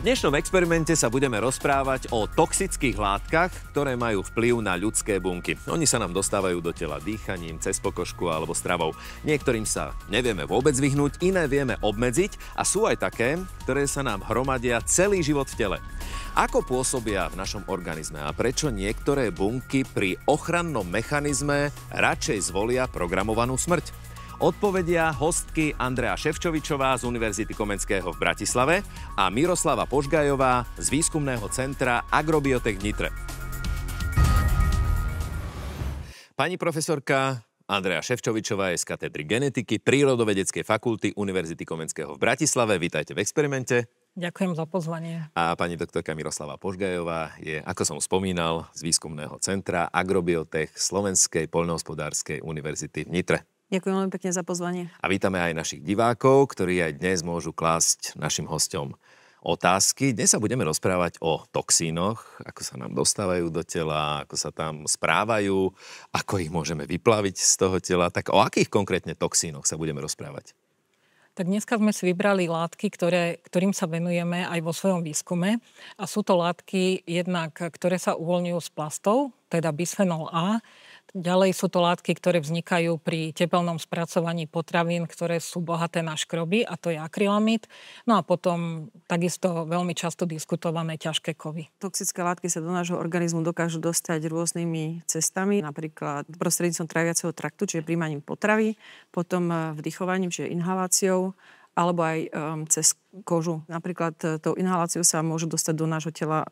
dnešnom experimente sa budeme rozprávať o toxických látkach, ktoré majú vplyv na ľudské bunky. Oni sa nám dostávajú do tela dýchaním, cez pokožku alebo stravou. Niektorým sa nevieme vôbec vyhnúť, iné vieme obmedziť a sú aj také, ktoré sa nám hromadia celý život v tele. Ako pôsobia v našom organizme a prečo niektoré bunky pri ochrannom mechanizme radšej zvolia programovanú smrť? Odpovedia hostky Andrea Šefčovičová z Univerzity Komenského v Bratislave a Miroslava Požgajová z Výskumného centra Agrobiotech v Nitre. Pani profesorka Andrea Šefčovičová je z katedry genetiky Prírodovedeckej fakulty Univerzity Komenského v Bratislave. Vítajte v experimente. Ďakujem za pozvanie. A pani doktorka Miroslava Požgajová je, ako som spomínal, z Výskumného centra Agrobiotech Slovenskej poľnohospodárskej univerzity v Nitre. Ďakujem veľmi pekne za pozvanie. A vítame aj našich divákov, ktorí aj dnes môžu klásť našim hosťom otázky. Dnes sa budeme rozprávať o toxínoch, ako sa nám dostávajú do tela, ako sa tam správajú, ako ich môžeme vyplaviť z toho tela. Tak o akých konkrétne toxínoch sa budeme rozprávať? Tak dneska sme si vybrali látky, ktorým sa venujeme aj vo svojom výskume. A sú to látky jednak, ktoré sa uvoľňujú z plastov, teda bisfenol A. Ďalej sú to látky, ktoré vznikajú pri tepelnom spracovaní potravín, ktoré sú bohaté na škroby, a to je akrylamid. No a potom takisto veľmi často diskutované ťažké kovy. Toxické látky sa do nášho organizmu dokážu dostať rôznymi cestami, napríklad prostredníctvom tráviaceho traktu, čiže príjmaním potravy, potom vdychovaním, čiže inhaláciou, alebo aj cez kožu. Napríklad tou inhaláciou sa môžu dostať do nášho tela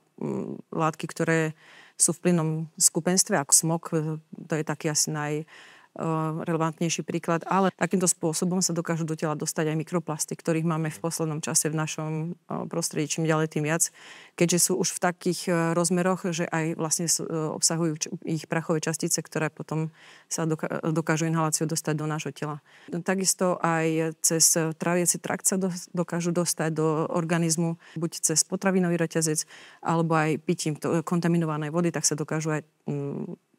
látky, ktoré sú v plynnom skupenstve, ako smog, to je taký asi najrelevantnejší príklad, ale takýmto spôsobom sa dokážu do tela dostať aj mikroplasty, ktorých máme v poslednom čase v našom prostredí čím ďalej tým viac, keďže sú už v takých rozmeroch, že aj vlastne obsahujú ich prachové častice, ktoré potom sa dokážu inhaláciou dostať do nášho tela. Takisto aj cez tráviaci trakt sa dokážu dostať do organizmu, buď cez potravinový reťazec, alebo aj pitím kontaminovanej vody, tak sa dokážu aj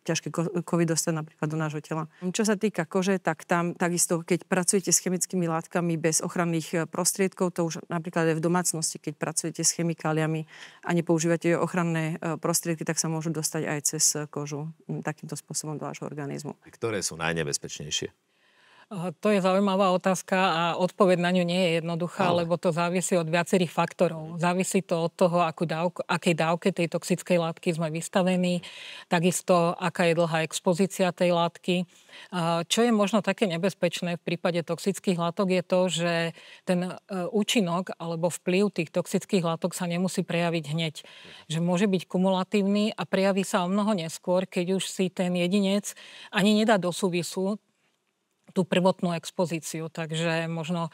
ťažké kovy dostať napríklad do nášho tela. Čo sa týka kože, tak tam takisto, keď pracujete s chemickými látkami bez ochranných prostriedkov, to už napríklad aj v domácnosti, keď pracujete s chemikáliami a nepoužívate ochranné prostriedky, tak sa môžu dostať aj cez kožu takýmto spôsobom do vášho organizmu. Ktoré sú najnebezpečnejšie? To je zaujímavá otázka a odpoveď na ňu nie je jednoduchá, lebo to závisí od viacerých faktorov. Závisí to od toho, akej dávke tej toxickej látky sme vystavení, takisto aká je dlhá expozícia tej látky. Čo je možno také nebezpečné v prípade toxických látok je to, že ten účinok alebo vplyv tých toxických látok sa nemusí prejaviť hneď. Že môže byť kumulatívny a prejaví sa o mnoho neskôr, keď už si ten jedinec ani nedá do súvisu tú prvotnú expozíciu, takže možno...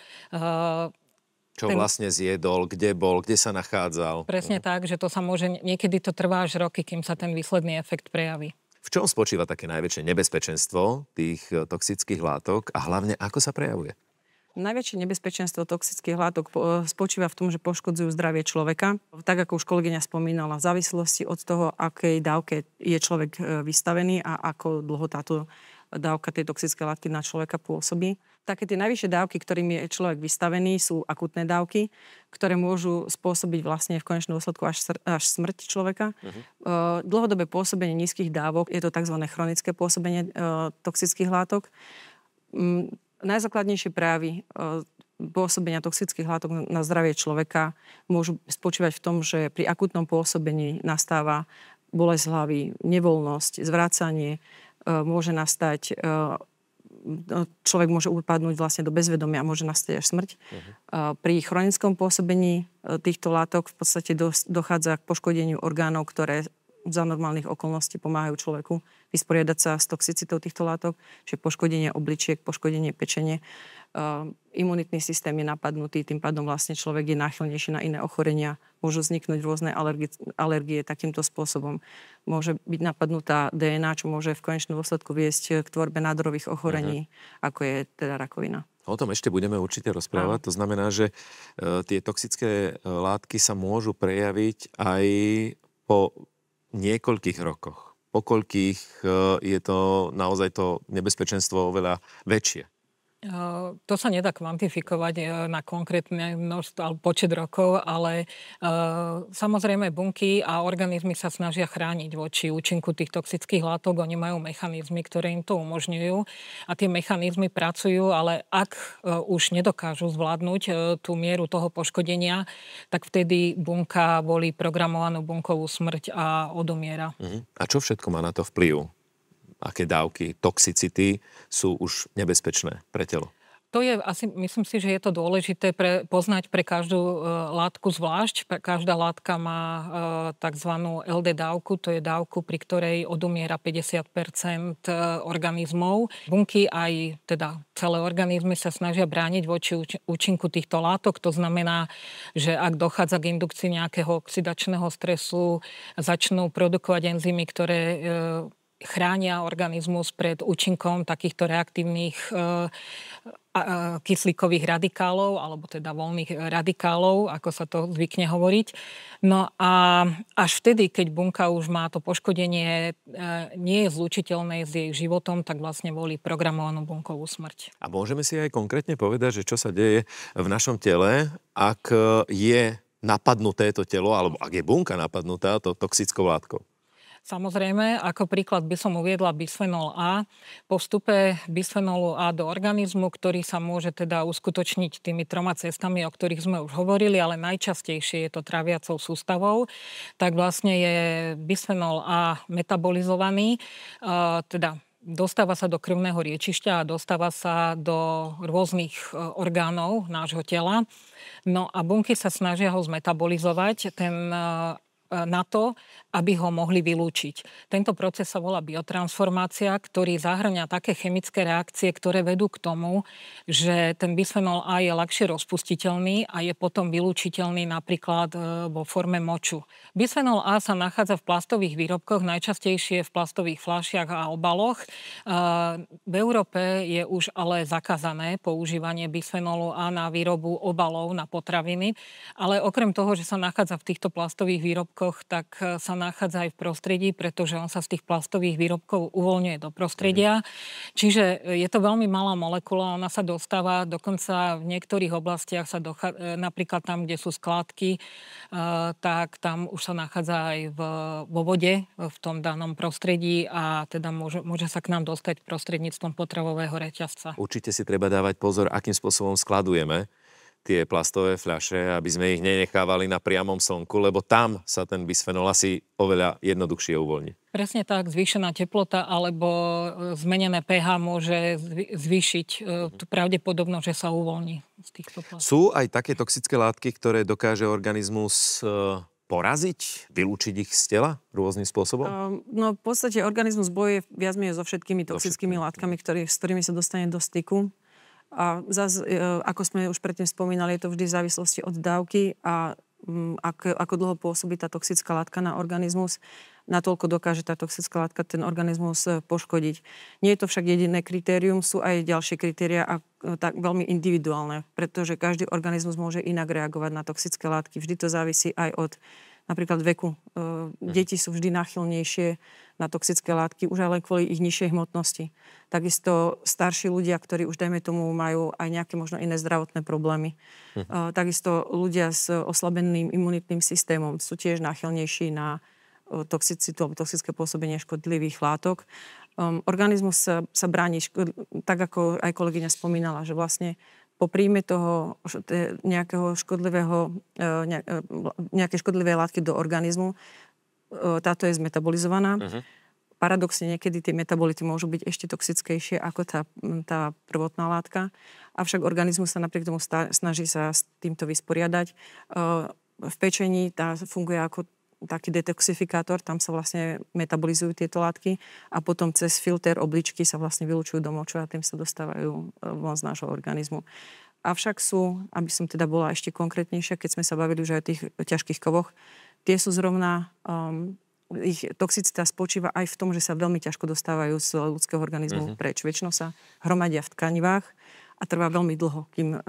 Čo vlastne zjedol, kde bol, kde sa nachádzal. Presne tak, že to sa môže... Niekedy to trvá až roky, kým sa ten výsledný efekt prejaví. V čom spočíva také najväčšie nebezpečenstvo tých toxických látok a hlavne ako sa prejavuje? Najväčšie nebezpečenstvo toxických látok spočíva v tom, že poškodzujú zdravie človeka. Tak ako už kolegyňa spomínala, v závislosti od toho, akej dávke je človek vystavený a ako dlho táto dávka tej toxické látky na človeka pôsobí. Také tie najvyššie dávky, ktorým je človek vystavený, sú akutné dávky, ktoré môžu spôsobiť vlastne v konečnom dôsledku až smrť človeka. Dlhodobé pôsobenie nízkych dávok, je to tzv. Chronické pôsobenie toxických látok. Najzákladnejšie prejavy pôsobenia toxických látok na zdravie človeka môžu spočívať v tom, že pri akutnom pôsobení nastáva bolesť hlavy, nevoľnosť, zvracanie, môže nastať, človek môže upadnúť vlastne do bezvedomia a môže nastať až smrť. Pri chronickom pôsobení týchto látok v podstate dochádza k poškodeniu orgánov, ktoré za normálnych okolností pomáhajú človeku vysporiadať sa s toxicitou týchto látok, čiže poškodenie obličiek, poškodenie pečene. Imunitný systém je napadnutý, tým pádom vlastne človek je náchylnejší na iné ochorenia. Môžu vzniknúť rôzne alergie takýmto spôsobom. Môže byť napadnutá DNA, čo môže v konečnom dôsledku viesť k tvorbe nádorových ochorení, ako je teda rakovina. O tom ešte budeme určite rozprávať. To znamená, že tie toxické látky sa môžu prejaviť aj po niekoľkých rokoch. Po koľkých je to naozaj to nebezpečenstvo oveľa väčšie? To sa nedá kvantifikovať na konkrétne množstvo alebo počet rokov, ale samozrejme bunky a organizmy sa snažia chrániť voči účinku tých toxických látok. Oni majú mechanizmy, ktoré im to umožňujú a tie mechanizmy pracujú, ale ak už nedokážu zvládnuť tú mieru toho poškodenia, tak vtedy bunka volí programovanú bunkovú smrť a odomiera. A čo všetko má na to vplyv? Aké dávky toxicity sú už nebezpečné pre telo? To je asi, myslím si, že je to dôležité poznať pre každú látku zvlášť. Každá látka má takzvanú LD dávku, to je dávku, pri ktorej odumiera 50% organizmov. Bunky aj teda celé organizmy sa snažia brániť voči účinku týchto látok. To znamená, že ak dochádza k indukcii nejakého oxidačného stresu, začnú produkovať enzymy, ktoré chránia organizmus pred účinkom takýchto reaktívnych kyslíkových radikálov, alebo teda voľných radikálov, ako sa to zvykne hovoriť. No a až vtedy, keď bunka už má to poškodenie, nie je zlučiteľné s jej životom, tak vlastne volí programovanú bunkovú smrť. A môžeme si aj konkrétne povedať, že čo sa deje v našom tele, ak je napadnuté to telo, alebo ak je bunka napadnutá to toxickou látkou? Samozrejme, ako príklad by som uviedla bisfenol A. Po vstupe bisfenolu A do organizmu, ktorý sa môže teda uskutočniť tými 3 cestami, o ktorých sme už hovorili, ale najčastejšie je to tráviacou sústavou, tak vlastne je bisfenol A metabolizovaný, teda dostáva sa do krvného riečišťa a dostáva sa do rôznych orgánov nášho tela. No a bunky sa snažia ho zmetabolizovať, na to, aby ho mohli vylúčiť. Tento proces sa volá biotransformácia, ktorý zahŕňa také chemické reakcie, ktoré vedú k tomu, že ten bisfenol A je ľahšie rozpustiteľný a je potom vylúčiteľný napríklad vo forme moču. Bisfenol A sa nachádza v plastových výrobkoch, najčastejšie v plastových fľašiach a obaloch. V Európe je už ale zakázané používanie bisfenolu A na výrobu obalov na potraviny, ale okrem toho, že sa nachádza v týchto plastových výrobkoch, tak sa nachádza aj v prostredí, pretože on sa z tých plastových výrobkov uvoľňuje do prostredia. Čiže je to veľmi malá molekula, ona sa dostáva dokonca v niektorých oblastiach napríklad tam, kde sú skládky, tak tam už sa nachádza aj vo vode v tom danom prostredí a teda môže sa k nám dostať prostredníctvom potravového reťazca. Určite si treba dávať pozor, akým spôsobom skladujeme tie plastové fľaše, aby sme ich nenechávali na priamom slnku, lebo tam sa ten bisfenol asi oveľa jednoduchšie uvoľní. Presne tak, zvýšená teplota alebo zmenené pH môže zvýšiť tú pravdepodobnosť, že sa uvoľní z týchto plastov. Sú aj také toxické látky, ktoré dokáže organizmus poraziť, vylúčiť ich z tela rôznym spôsobom? No v podstate organizmus bojuje viac menej so všetkými toxickými látkami, s ktorými sa dostane do styku. A zase, ako sme už predtým spomínali, je to vždy v závislosti od dávky a ako dlho pôsobí tá toxická látka na organizmus, natoľko dokáže tá toxická látka ten organizmus poškodiť. Nie je to však jediné kritérium, sú aj ďalšie kritéria a tak veľmi individuálne, pretože každý organizmus môže inak reagovať na toxické látky. Vždy to závisí aj od napríklad veku. Deti sú vždy náchylnejšie na toxické látky, už aj len kvôli ich nižšej hmotnosti. Takisto starší ľudia, ktorí už, dajme tomu, majú aj nejaké možno iné zdravotné problémy. Takisto ľudia s oslabeným imunitným systémom sú tiež náchylnejší na toxicitu alebo toxické pôsobenie škodlivých látok. Organizmus sa bráni, tak ako aj kolegyňa spomínala, že vlastne po príjme toho nejakého nejaké škodlivé látky do organizmu, táto je zmetabolizovaná. Paradoxne niekedy tie metabolity môžu byť ešte toxickejšie ako tá prvotná látka. Avšak organizmus sa napriek tomu snaží sa s týmto vysporiadať. V pečení tá funguje ako taký detoxifikátor, tam sa vlastne metabolizujú tieto látky a potom cez filter obličky sa vlastne vylúčujú do moču a tým sa dostávajú von z nášho organizmu. Avšak sú, aby som teda bola ešte konkrétnejšia, keď sme sa bavili už aj o tých ťažkých kovoch, tie sú zrovna, ich toxicita spočíva aj v tom, že sa veľmi ťažko dostávajú z ľudského organizmu preč. Väčšinou sa hromadia v tkanivách a trvá veľmi dlho, kým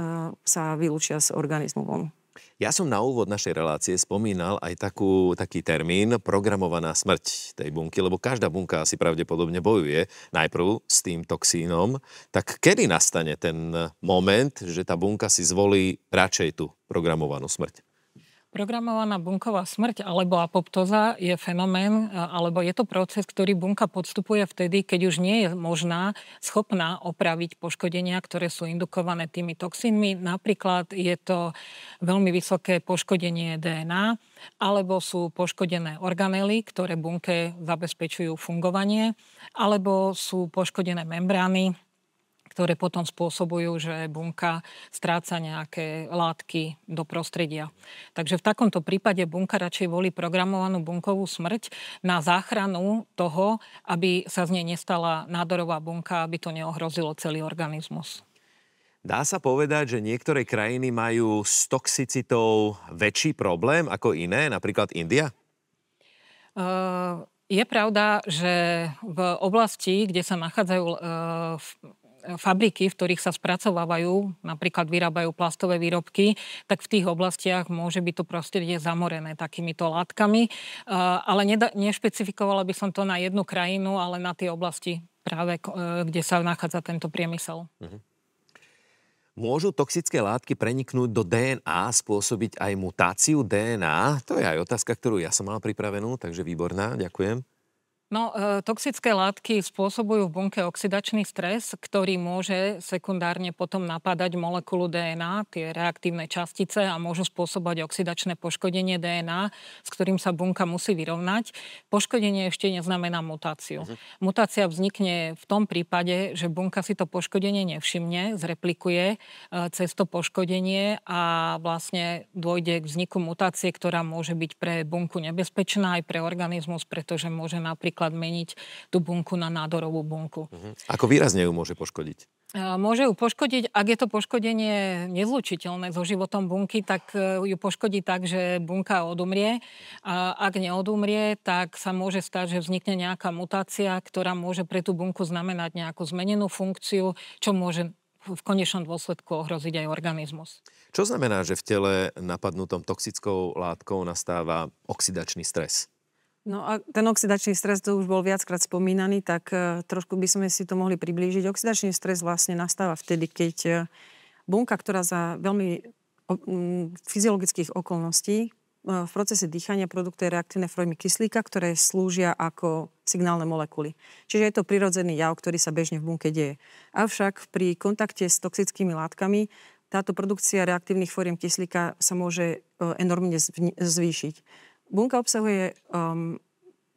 sa vylúčia z organizmu von. Ja som na úvod našej relácie spomínal aj taký termín programovaná smrť tej bunky, lebo každá bunka asi pravdepodobne bojuje najprv s tým toxínom. Tak kedy nastane ten moment, že tá bunka si zvolí radšej tú programovanú smrť? Programovaná bunková smrť alebo apoptóza je fenomén, alebo je to proces, ktorý bunka podstupuje vtedy, keď už nie je schopná opraviť poškodenia, ktoré sú indukované tými toxínmi. Napríklad je to veľmi vysoké poškodenie DNA, alebo sú poškodené organely, ktoré bunke zabezpečujú fungovanie, alebo sú poškodené membrány, ktoré potom spôsobujú, že bunka stráca nejaké látky do prostredia. Takže v takomto prípade bunka radšej volí programovanú bunkovú smrť na záchranu toho, aby sa z nej nestala nádorová bunka, aby to neohrozilo celý organizmus. Dá sa povedať, že niektoré krajiny majú s toxicitou väčší problém ako iné, napríklad India? Je pravda, že v oblasti, kde sa nachádzajú fabriky, v ktorých sa spracovávajú, napríklad vyrábajú plastové výrobky, tak v tých oblastiach môže byť to prostredie zamorené takýmito látkami. Ale nešpecifikovala by som to na jednu krajinu, ale na tie oblasti práve, kde sa nachádza tento priemysel. Môžu toxické látky preniknúť do DNA, spôsobiť aj mutáciu DNA? To je aj otázka, ktorú ja som mal pripravenú, takže výborná, ďakujem. No, toxické látky spôsobujú v bunke oxidačný stres, ktorý môže sekundárne potom napádať molekulu DNA, tie reaktívne častice a môžu spôsobovať oxidačné poškodenie DNA, s ktorým sa bunka musí vyrovnať. Poškodenie ešte neznamená mutáciu. Mutácia vznikne v tom prípade, že bunka si to poškodenie nevšimne, zreplikuje cez to poškodenie a vlastne dôjde k vzniku mutácie, ktorá môže byť pre bunku nebezpečná aj pre organizmus, pretože môže napríklad meniť tú bunku na nádorovú bunku. Ako výrazne ju môže poškodiť? Môže ju poškodiť, ak je to poškodenie nezlučiteľné so životom bunky, tak ju poškodí tak, že bunka odumrie. A ak neodumrie, tak sa môže stať, že vznikne nejaká mutácia, ktorá môže pre tú bunku znamenať nejakú zmenenú funkciu, čo môže v konečnom dôsledku ohroziť aj organizmus. Čo znamená, že v tele napadnutom toxickou látkou nastáva oxidačný stres? No a ten oxidačný stres, to už bol viackrát spomínaný, tak trošku by sme si to mohli priblížiť. Oxidačný stres vlastne nastáva vtedy, keď bunka, ktorá za veľmi fyziologických okolností v procese dýchania produkuje reaktívne formy kyslíka, ktoré slúžia ako signálne molekuly. Čiže je to prirodzený jav, ktorý sa bežne v bunke deje. Avšak pri kontakte s toxickými látkami táto produkcia reaktívnych foriem kyslíka sa môže enormne zvýšiť. Bunka obsahuje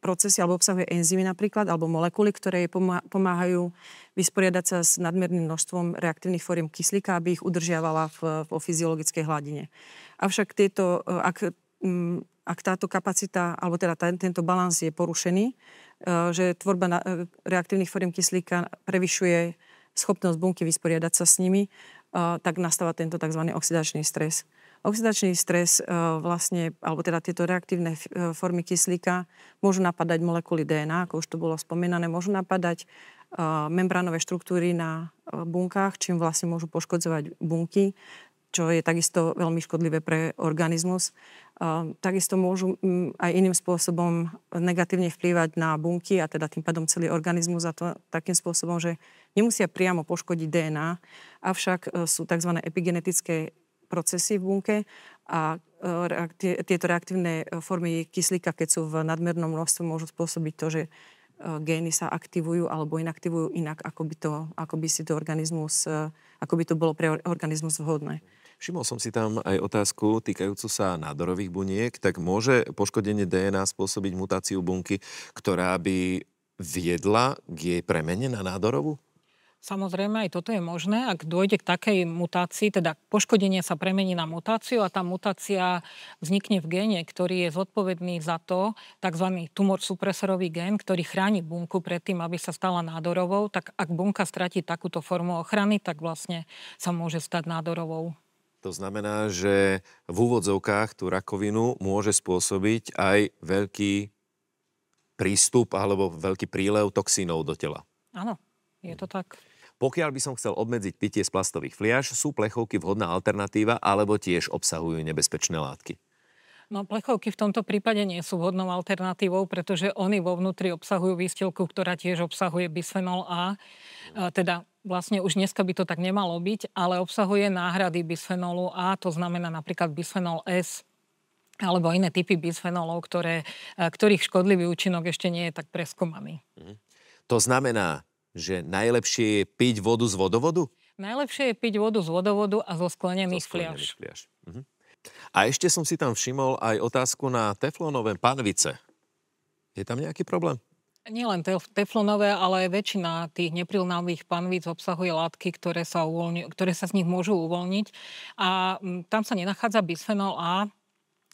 procesy alebo obsahuje enzymy napríklad alebo molekuly, ktoré jej pomáhajú vysporiadať sa s nadmerným množstvom reaktívnych foriem kyslíka, aby ich udržiavala vo fyziologickej hladine. Avšak ak táto kapacita alebo teda tento balans je porušený, že tvorba reaktívnych foriem kyslíka prevyšuje schopnosť bunky vysporiadať sa s nimi, tak nastáva tento tzv. Oxidačný stres. Oxidačný stres vlastne, alebo teda tieto reaktívne formy kyslíka môžu napadať molekuly DNA, ako už to bolo spomínané, môžu napadať membránové štruktúry na bunkách, čím vlastne môžu poškodzovať bunky, čo je takisto veľmi škodlivé pre organizmus. Takisto môžu aj iným spôsobom negatívne vplývať na bunky a teda tým pádom celý organizmus a to takým spôsobom, že nemusia priamo poškodiť DNA, avšak sú tzv. Epigenetické procesy v bunke a tieto reaktívne formy kyslíka, keď sú v nadmernom množstve, môžu spôsobiť to, že gény sa aktivujú alebo inaktivujú inak, ako by to bolo pre organizmus vhodné. Všimol som si tam aj otázku týkajúcu sa nádorových buniek. Tak môže poškodenie DNA spôsobiť mutáciu bunky, ktorá by viedla k jej premene na nádorovú? Samozrejme, aj toto je možné. Ak dôjde k takej mutácii, teda poškodenie sa premení na mutáciu a tá mutácia vznikne v géne, ktorý je zodpovedný za to, tzv. Tumor supresorový gén, ktorý chráni bunku pred tým, aby sa stala nádorovou, tak ak bunka stratí takúto formu ochrany, tak vlastne sa môže stať nádorovou. To znamená, že v úvodzovkách tú rakovinu môže spôsobiť aj veľký prístup alebo veľký prílev toxínov do tela. Áno, je to tak. Pokiaľ by som chcel obmedziť pitie z plastových fliaš, sú plechovky vhodná alternatíva alebo tiež obsahujú nebezpečné látky? No, plechovky v tomto prípade nie sú vhodnou alternatívou, pretože oni vo vnútri obsahujú výstielku, ktorá tiež obsahuje bisfenol A. Teda vlastne už dneska by to tak nemalo byť, ale obsahuje náhrady bisfenolu A, to znamená napríklad bisfenol S alebo iné typy bisfenolov, ktorých škodlivý účinok ešte nie je tak preskúmaný. To znamená, že najlepšie je piť vodu z vodovodu? Najlepšie je piť vodu z vodovodu a zo sklenených fliaš. A ešte som si tam všimol aj otázku na teflónové panvice. Je tam nejaký problém? Nielen teflonové, ale aj väčšina tých neprilnavých panvíc obsahuje látky, ktoré sa z nich môžu uvoľniť. A tam sa nenachádza bisfenol A,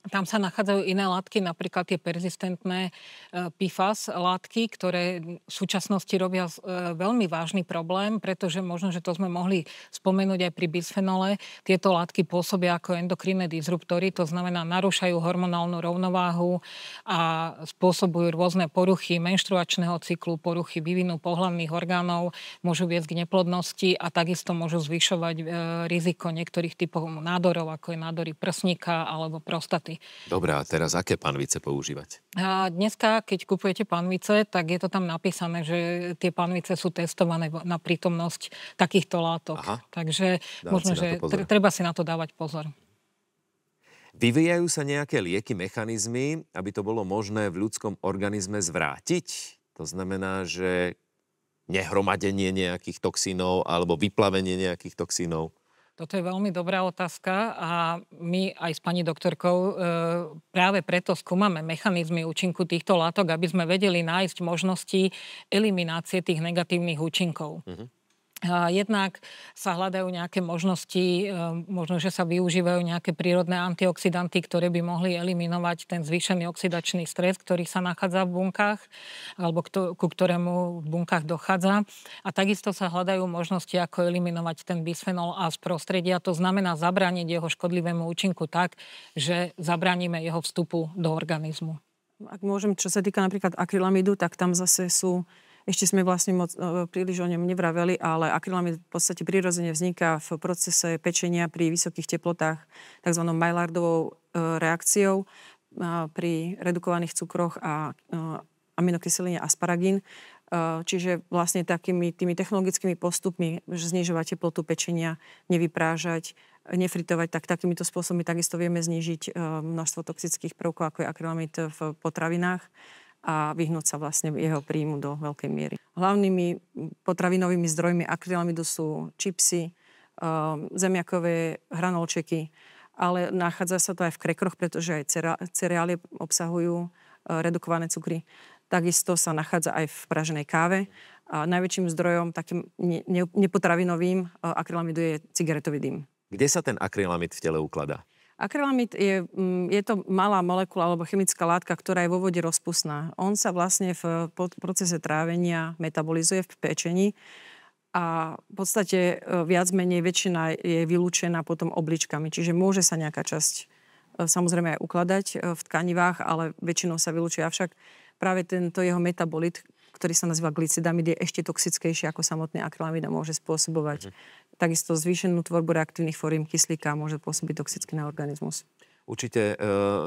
tam sa nachádzajú iné látky, napríklad tie perzistentné PFAS látky, ktoré v súčasnosti robia veľmi vážny problém, pretože možno, že to sme mohli spomenúť aj pri bisfenole. Tieto látky pôsobia ako endokrinné disruptory, to znamená narúšajú hormonálnu rovnováhu a spôsobujú rôzne poruchy menštruačného cyklu, poruchy vývinu pohlavných orgánov, môžu viesť k neplodnosti a takisto môžu zvyšovať riziko niektorých typov nádorov, ako je nádory prsníka alebo prostaty. Dobre, a teraz aké panvice používať? A dneska, keď kupujete panvice, tak je to tam napísané, že tie panvice sú testované na prítomnosť takýchto látok. Aha. Takže možno, že treba si na to dávať pozor. Vyvíjajú sa nejaké lieky, mechanizmy, aby to bolo možné v ľudskom organizme zvrátiť? To znamená, že nehromadenie nejakých toxínov alebo vyplavenie nejakých toxínov? Toto je veľmi dobrá otázka a my aj s pani doktorkou práve preto skúmame mechanizmy účinku týchto látok, aby sme vedeli nájsť možnosti eliminácie tých negatívnych účinkov. Jednak sa hľadajú nejaké možnosti, možno, že sa využívajú nejaké prírodné antioxidanty, ktoré by mohli eliminovať ten zvýšený oxidačný stres, ktorý sa nachádza v bunkách, alebo ku ktorému v bunkách dochádza. A takisto sa hľadajú možnosti, ako eliminovať ten bisfenol A z prostredia. To znamená zabrániť jeho škodlivému účinku tak, že zabránime jeho vstupu do organizmu. Ak môžem, čo sa týka napríklad akrylamidu, tak tam zase sú... Ešte sme vlastne príliš o ňom nevraveli, ale akrylamid v podstate prirodzene vzniká v procese pečenia pri vysokých teplotách tzv. Maillardovou reakciou pri redukovaných cukroch a aminokyseline asparagín. Čiže vlastne tými technologickými postupmi, že znižovať teplotu pečenia, nevyprážať, nefritovať, tak takýmito spôsobmi takisto vieme znížiť množstvo toxických prvkov, ako je akrylamid v potravinách a vyhnúť sa vlastne jeho príjmu do veľkej miery. Hlavnými potravinovými zdrojmi akrylamidu sú čipsy, zemiakové hranolčeky, ale nachádza sa to aj v krekroch, pretože aj cereálie obsahujú redukované cukry. Takisto sa nachádza aj v praženej káve. A najväčším zdrojom, takým nepotravinovým akrylamidu je cigaretový dym. Kde sa ten akrylamid v tele ukladá? Akrylamid je to malá molekula alebo chemická látka, ktorá je vo vode rozpustná. On sa vlastne v procese trávenia metabolizuje v pečení a v podstate viac menej väčšina je vylúčená potom obličkami. Čiže môže sa nejaká časť samozrejme aj ukladať v tkanivách, ale väčšinou sa vylúčuje. Avšak práve tento jeho metabolit, ktorý sa nazýva glycidamid, je ešte toxickejší ako samotný akrylamid a môže spôsobovať takisto zvýšenú tvorbu reaktívnych foriem kyslíka a môže pôsobiť toxicky na organizmus. Určite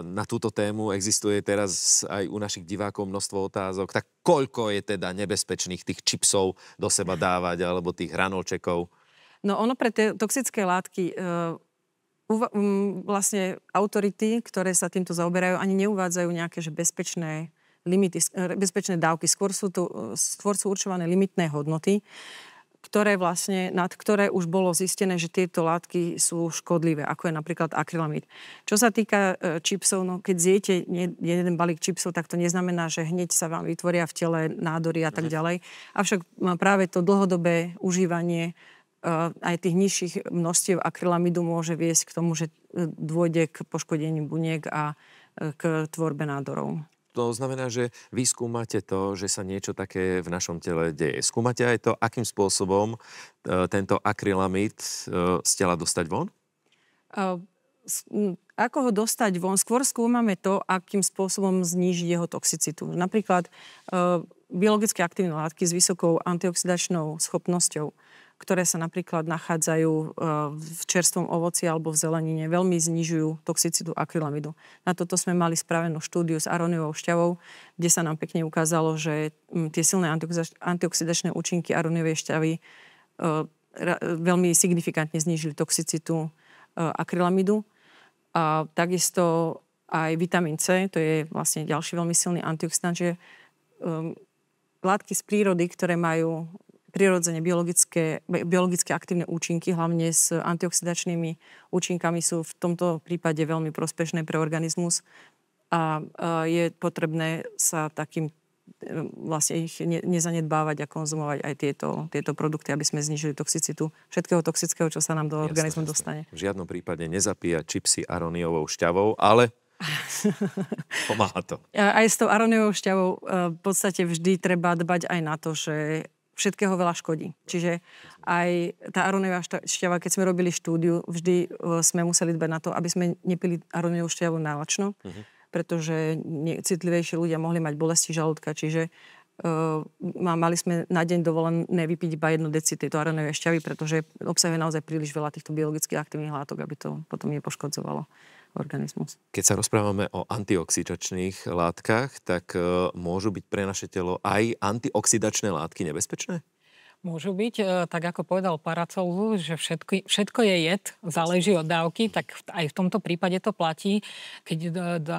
na túto tému existuje teraz aj u našich divákov množstvo otázok. Tak koľko je teda nebezpečných tých čipsov do seba dávať alebo tých hranolčekov? No ono pre tie toxické látky vlastne autority, ktoré sa týmto zaoberajú, ani neuvádzajú nejaké že bezpečné limity, bezpečné dávky. Skôr sú určované limitné hodnoty, nad ktoré už bolo zistené, že tieto látky sú škodlivé, ako je napríklad akrylamid. Čo sa týka čipsov, no keď zjete jeden balík čipsov, tak to neznamená, že hneď sa vám vytvoria v tele nádory a tak ďalej. Avšak práve to dlhodobé užívanie aj tých nižších množstiev akrylamidu môže viesť k tomu, že dôjde k poškodeniu buniek a k tvorbe nádorov. To znamená, že vy skúmate to, že sa niečo také v našom tele deje. Skúmate aj to, akým spôsobom tento akrylamid z tela dostať von? Ako ho dostať von? Skôr skúmame to, akým spôsobom znížiť jeho toxicitu. Napríklad biologicky aktívne látky s vysokou antioxidačnou schopnosťou ktoré sa napríklad nachádzajú v čerstvom ovoci alebo v zelenine, veľmi znižujú toxicitu akrylamidu. Na toto sme mali spravenú štúdiu s aróniovou šťavou, kde sa nám pekne ukázalo, že tie silné antioxidačné účinky aróniovej šťavy veľmi signifikantne znížili toxicitu akrylamidu. A takisto aj vitamín C, to je vlastne ďalší veľmi silný antioxidant, že látky z prírody, ktoré majú prirodzene biologicky aktívne účinky, hlavne s antioxidačnými účinkami, sú v tomto prípade veľmi prospešné pre organizmus a je potrebné sa takým vlastne ich nezanedbávať a konzumovať aj tieto produkty, aby sme znížili toxicitu všetkého toxického, čo sa nám do organizmu dostane. V žiadnom prípade nezapíjať čipsy aróniovou šťavou, ale pomáha to. Aj s tou aróniovou šťavou v podstate vždy treba dbať aj na to, že všetkého veľa škodí. Čiže aj tá aróniová šťava, keď sme robili štúdiu, vždy sme museli dbať na to, aby sme nepili aróniovú šťavu nálačno, pretože citlivejšie ľudia mohli mať bolesti žalúdka, čiže mali sme na deň dovolené vypiť iba 1 deci tejto aróniovej šťavy, pretože obsahuje naozaj príliš veľa týchto biologicky aktívnych látok, aby to potom nepoškodzovalo organizmus. Keď sa rozprávame o antioxidačných látkach, tak môžu byť pre naše telo aj antioxidačné látky nebezpečné? Môžu byť, tak ako povedal Paracelsus, že všetko je jed, záleží od dávky, tak aj v tomto prípade to platí. Keď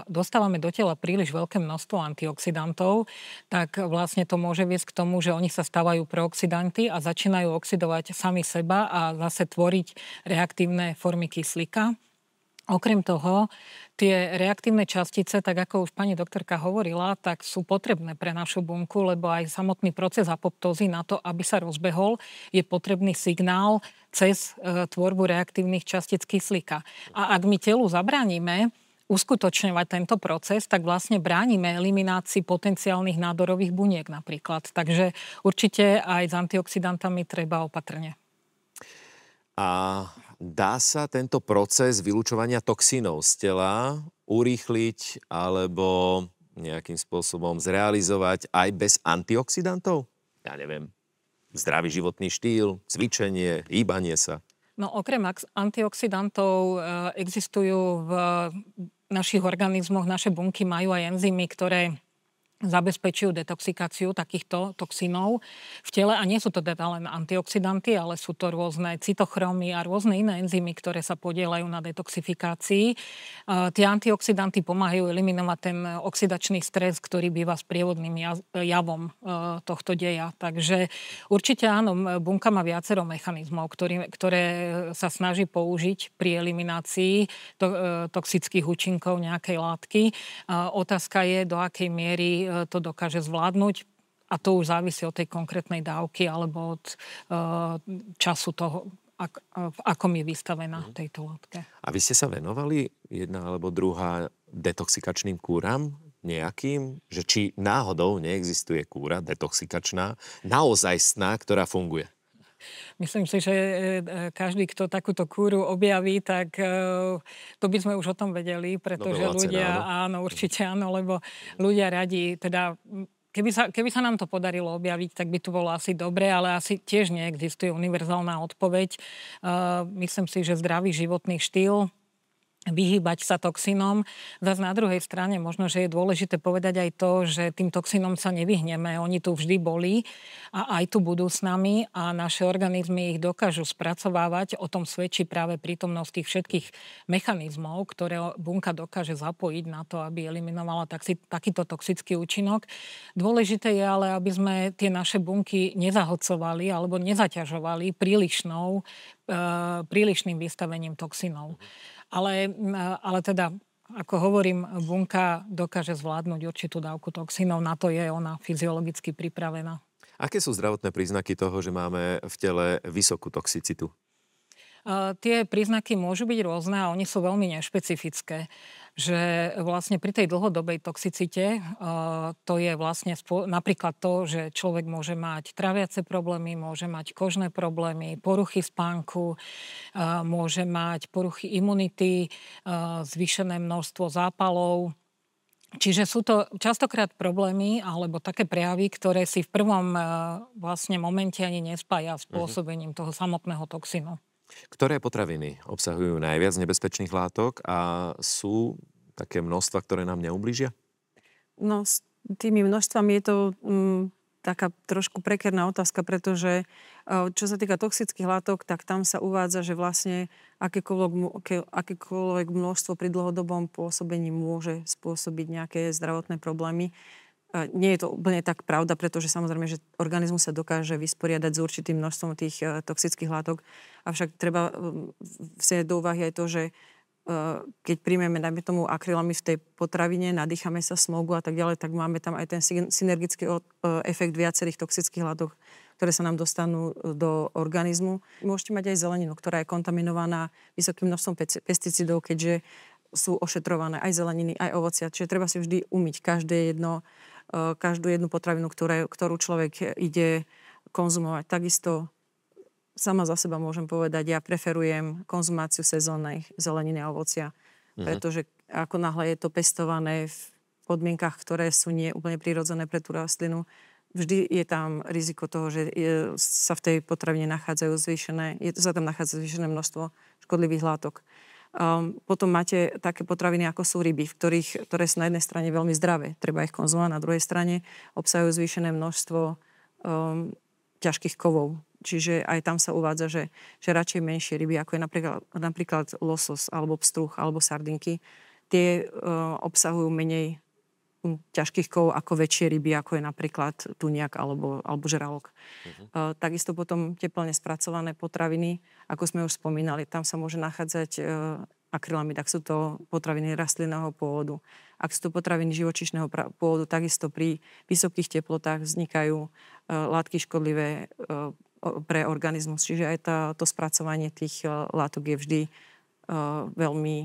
dostávame do tela príliš veľké množstvo antioxidantov, tak vlastne to môže viesť k tomu, že oni sa stávajú prooxidanty a začínajú oxidovať sami seba a zase tvoriť reaktívne formy kyslíka. Okrem toho, tie reaktívne častice, tak ako už pani doktorka hovorila, tak sú potrebné pre našu bunku, lebo aj samotný proces apoptózy na to, aby sa rozbehol, je potrebný signál cez tvorbu reaktívnych častíc kyslíka. A ak my telu zabránime uskutočňovať tento proces, tak vlastne bránime eliminácii potenciálnych nádorových buniek napríklad. Takže určite aj s antioxidantami treba opatrne. A dá sa tento proces vylučovania toxínov z tela urýchliť alebo nejakým spôsobom zrealizovať aj bez antioxidantov? Ja neviem, zdravý životný štýl, cvičenie, hýbanie sa. No okrem antioxidantov existujú v našich organizmoch, naše bunky majú aj enzymy, ktoré zabezpečujú detoxikáciu takýchto toxínov v tele a nie sú to teda len antioxidanty, ale sú to rôzne cytochromy a rôzne iné enzymy, ktoré sa podieľajú na detoxifikácii. Tie antioxidanty pomáhajú eliminovať ten oxidačný stres, ktorý býva sprievodným javom tohto deja. Takže určite áno, bunka má viacero mechanizmov, ktoré sa snaží použiť pri eliminácii toxických účinkov nejakej látky. Otázka je, do akej miery to dokáže zvládnuť a to už závisí od tej konkrétnej dávky alebo od času toho, v akom je vystavená tejto látke. A vy ste sa venovali jedna alebo druhá detoxikačným kúram nejakým, že či náhodou neexistuje kúra detoxikačná, naozajstná, ktorá funguje? Myslím si, že každý, kto takúto kúru objaví, tak to by sme už o tom vedeli, pretože ľudia, áno, určite áno, lebo ľudia radi, teda keby sa nám to podarilo objaviť, tak by to bolo asi dobre, ale asi tiež neexistuje univerzálna odpoveď. Myslím si, že zdravý životný štýl, vyhýbať sa toxínom. Zas na druhej strane možno, že je dôležité povedať aj to, že tým toxínom sa nevyhneme. Oni tu vždy boli a aj tu budú s nami a naše organizmy ich dokážu spracovávať. O tom svedčí práve prítomnosť tých všetkých mechanizmov, ktoré bunka dokáže zapojiť na to, aby eliminovala takýto toxický účinok. Dôležité je ale, aby sme tie naše bunky nezahlcovali alebo nezaťažovali prílišným vystavením toxínov. Ale teda, ako hovorím, bunka dokáže zvládnuť určitú dávku toxínov, na to je ona fyziologicky pripravená. Aké sú zdravotné príznaky toho, že máme v tele vysokú toxicitu? Tie príznaky môžu byť rôzne a oni sú veľmi nešpecifické. Že vlastne pri tej dlhodobej toxicite to je vlastne napríklad to, že človek môže mať tráviace problémy, môže mať kožné problémy, poruchy spánku, môže mať poruchy imunity, zvýšené množstvo zápalov, Čiže sú to častokrát problémy alebo také prejavy, ktoré si v prvom vlastne momente ani nespája s pôsobením toho samotného toxínu. Ktoré potraviny obsahujú najviac nebezpečných látok a sú také množstva, ktoré nám neublížia? No, s tými množstvami je to taká trošku prekérna otázka, pretože čo sa týka toxických látok, tak tam sa uvádza, že vlastne akékoľvek množstvo pri dlhodobom pôsobení môže spôsobiť nejaké zdravotné problémy. Nie je to úplne tak pravda, pretože samozrejme, že organizmus sa dokáže vysporiadať s určitým množstvom tých toxických látok. Avšak treba vziať do úvahy aj to, že keď príjmeme, dajme tomu, akrylamid v tej potravine, nadýchame sa smogu a tak ďalej, tak máme tam aj ten synergický efekt viacerých toxických látok, ktoré sa nám dostanú do organizmu. Môžete mať aj zeleninu, ktorá je kontaminovaná vysokým množstvom pesticídov, keďže sú ošetrované aj zeleniny, aj ovocia. Čiže treba si vždy umyť každú jednu potravinu, ktorú človek ide konzumovať. Takisto sama za seba môžem povedať, ja preferujem konzumáciu sezónnej zeleniny a ovocia, pretože ako náhle je to pestované v podmienkach, ktoré sú nie úplne prirodzené pre tú rastlinu, vždy je tam riziko toho, že sa v tej potravine sa tam nachádza zvýšené množstvo škodlivých látok. Potom máte také potraviny, ako sú ryby, ktoré sú na jednej strane veľmi zdravé, treba ich konzumovať, na druhej strane obsahujú zvýšené množstvo ťažkých kovov. Čiže aj tam sa uvádza, že radšej menšie ryby, ako je napríklad losos, alebo pstruh, alebo sardinky, tie obsahujú menej ťažkých kovov ako väčšie ryby, ako je napríklad tuniak alebo žralok. Takisto potom teplne spracované potraviny, ako sme už spomínali, tam sa môže nachádzať akrylamid, ak sú to potraviny rastlinného pôvodu. Ak sú to potraviny živočíšneho pôvodu, takisto pri vysokých teplotách vznikajú látky škodlivé pre organizmus. Čiže aj to spracovanie tých látok je vždy veľmi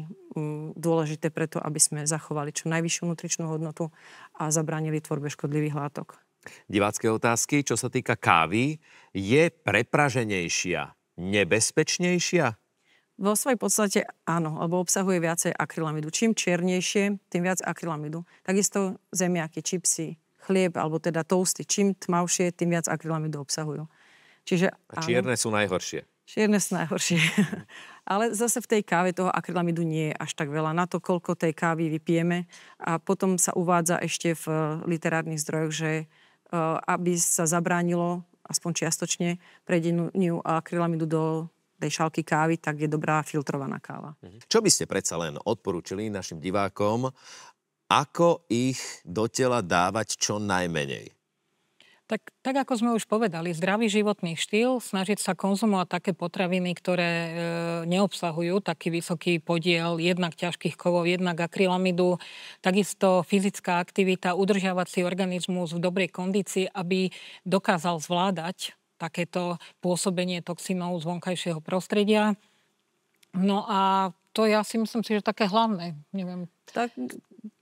dôležité preto, aby sme zachovali čo najvyššiu nutričnú hodnotu a zabránili tvorbe škodlivých látok. Divácké otázky, čo sa týka kávy, je prepraženejšia nebezpečnejšia? Vo svojej podstate áno, lebo obsahuje viacej akrylamidu. Čím čiernejšie, tým viac akrylamidu. Takisto zemiaky, čipsy, chlieb, alebo teda toasty. Čím tmavšie, tým viac akrylamidu obsahujú. Čiže, a čierne sú najhoršie. Čierne sú najhoršie. Ale zase v tej káve toho akrylamidu nie je až tak veľa. Na to, koľko tej kávy vypijeme. A potom sa uvádza ešte v literárnych zdrojoch, že aby sa zabránilo, aspoň čiastočne, prejdeniu akrylamidu do tej šálky kávy, tak je dobrá filtrovaná káva. Čo by ste predsa len odporúčili našim divákom, ako ich do tela dávať čo najmenej? Tak ako sme už povedali, zdravý životný štýl, snažiť sa konzumovať také potraviny, ktoré neobsahujú taký vysoký podiel jednak ťažkých kovov, jednak akrylamidu, takisto fyzická aktivita, udržiavať si organizmus v dobrej kondícii, aby dokázal zvládať takéto pôsobenie toxínov z vonkajšieho prostredia. No a to ja si myslím si, že také hlavné. Neviem. Tak,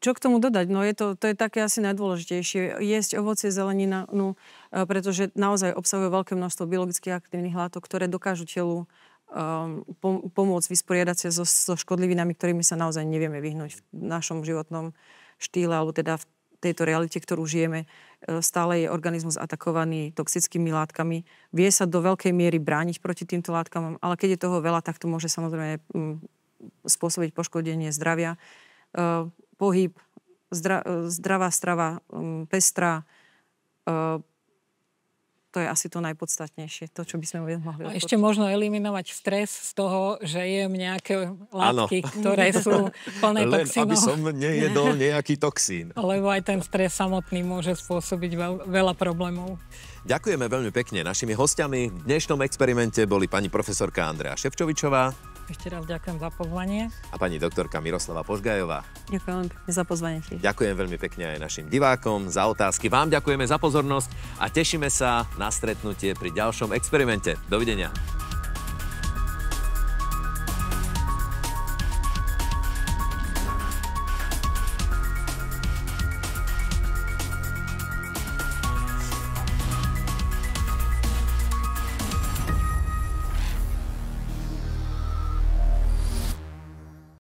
čo k tomu dodať? No to je také asi najdôležitejšie. Jesť ovocie, zelenina, pretože naozaj obsahuje veľké množstvo biologicky aktívnych látok, ktoré dokážu telu pomôcť vysporiadať sa so škodlivinami, ktorými sa naozaj nevieme vyhnúť v našom životnom štýle, alebo teda v tejto realite, ktorú žijeme. Stále je organizmus atakovaný toxickými látkami. Vie sa do veľkej miery brániť proti týmto látkam, ale keď je toho veľa, tak to môže samozrejme spôsobiť poškodenie zdravia. Pohyb, zdravá strava, pestrá, to je asi to najpodstatnejšie, to, čo by sme mohli odpočiť. A ešte možno eliminovať stres z toho, že jem nejaké látky, ktoré sú plné toxínov. Len aby som nejedol nejaký toxín. Lebo aj ten stres samotný môže spôsobiť veľa problémov. Ďakujeme veľmi pekne. Našimi hostiami v dnešnom experimente boli pani profesorka Andrea Ševčovičová. Ešte raz ďakujem za pozvanie. A pani doktorka Miroslava Požgajová. Ďakujem veľmi pekne za pozvanie. Ďakujem veľmi pekne aj našim divákom za otázky. Vám ďakujeme za pozornosť a tešíme sa na stretnutie pri ďalšom experimente. Dovidenia.